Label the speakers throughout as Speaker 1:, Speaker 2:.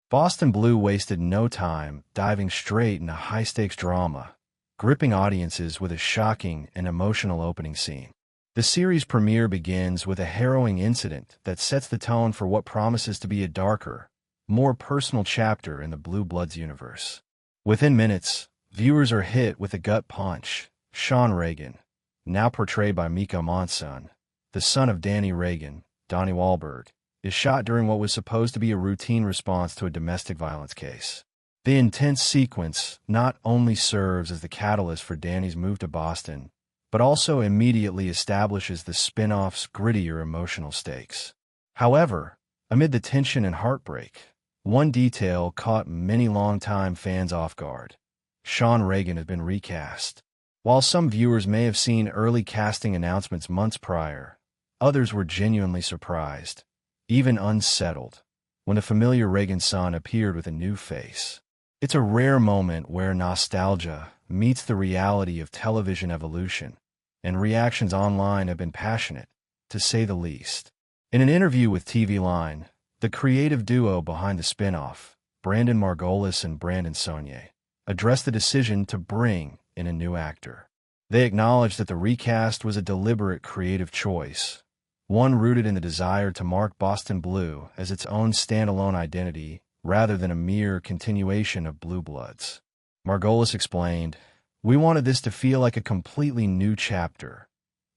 Speaker 1: Boston Blue wasted no time diving straight into high-stakes drama, gripping audiences with a shocking and emotional opening scene. The series premiere begins with a harrowing incident that sets the tone for what promises to be a darker, more personal chapter in the Blue Bloods universe. Within minutes, viewers are hit with a gut punch. Sean Reagan, now portrayed by Mika Amonsen, the son of Danny Reagan, Donnie Wahlberg, is shot during what was supposed to be a routine response to a domestic violence case. The intense sequence not only serves as the catalyst for Danny's move to Boston, but also immediately establishes the spin-off's grittier emotional stakes. However, amid the tension and heartbreak, one detail caught many longtime fans off guard. Sean Reagan has been recast. While some viewers may have seen early casting announcements months prior, others were genuinely surprised, even unsettled, when a familiar Reagan son appeared with a new face. It's a rare moment where nostalgia meets the reality of television evolution, and reactions online have been passionate, to say the least. In an interview with TVLine, the creative duo behind the spinoff, Margolis and Brandon Sonnier, addressed the decision to bring in a new actor. They acknowledged that the recast was a deliberate creative choice, one rooted in the desire to mark Boston Blue as its own standalone identity rather than a mere continuation of Blue Bloods. Margolis explained, "We wanted this to feel like a completely new chapter,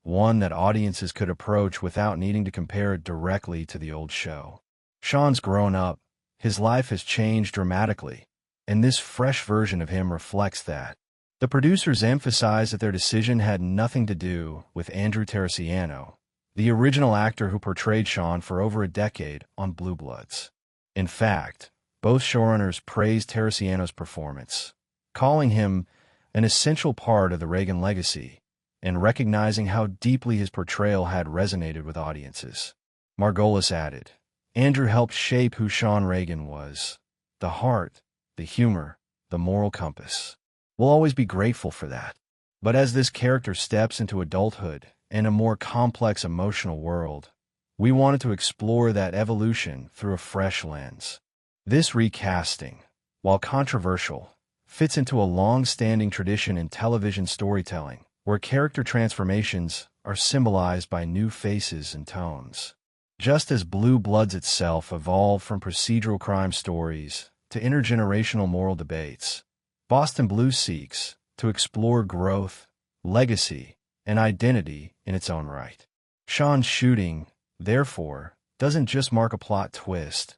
Speaker 1: one that audiences could approach without needing to compare it directly to the old show. Sean's grown up, his life has changed dramatically, and this fresh version of him reflects that." The producers emphasized that their decision had nothing to do with Andrew Teresiano, the original actor who portrayed Sean for over a decade on Blue Bloods. In fact, both showrunners praised Teresiano's performance, calling him an essential part of the Reagan legacy and recognizing how deeply his portrayal had resonated with audiences. Margolis added, "Andrew helped shape who Sean Reagan was. The heart, the humor, the moral compass. We'll always be grateful for that. But as this character steps into adulthood and a more complex emotional world, we wanted to explore that evolution through a fresh lens." This recasting, while controversial, fits into a long-standing tradition in television storytelling, where character transformations are symbolized by new faces and tones. Just as Blue Bloods itself evolved from procedural crime stories to intergenerational moral debates, Boston Blue seeks to explore growth, legacy, and identity in its own right. Sean's shooting, therefore, doesn't just mark a plot twist.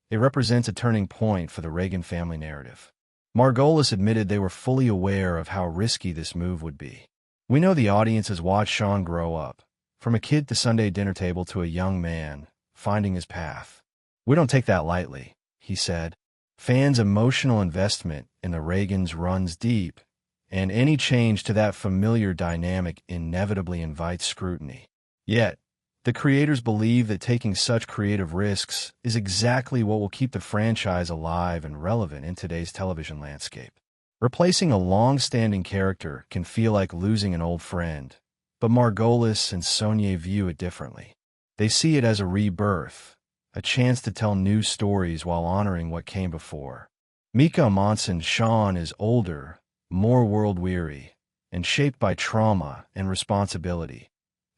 Speaker 1: It represents a turning point for the Reagan family narrative. Margolis admitted they were fully aware of how risky this move would be. "We know the audience has watched Sean grow up, from a kid at the Sunday dinner table to a young man, finding his path. We don't take that lightly," he said. "Fans' emotional investment in the Reagans runs deep, and any change to that familiar dynamic inevitably invites scrutiny. Yet, the creators believe that taking such creative risks is exactly what will keep the franchise alive and relevant in today's television landscape. Replacing a long-standing character can feel like losing an old friend, but Margolis and Sonnier view it differently. They see it as a rebirth, a chance to tell new stories while honoring what came before. Mika Amonsen's Sean is older, more world-weary, and shaped by trauma and responsibility,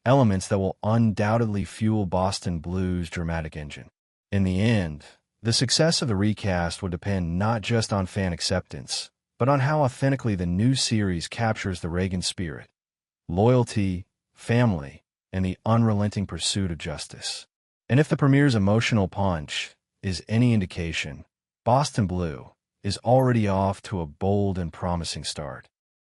Speaker 1: elements that will undoubtedly fuel Boston Blue's dramatic engine. In the end, the success of the recast will depend not just on fan acceptance, but on how authentically the new series captures the Reagan spirit, loyalty, family, and the unrelenting pursuit of justice. And if the premiere's emotional punch is any indication, Boston Blue is already off to a bold and promising start.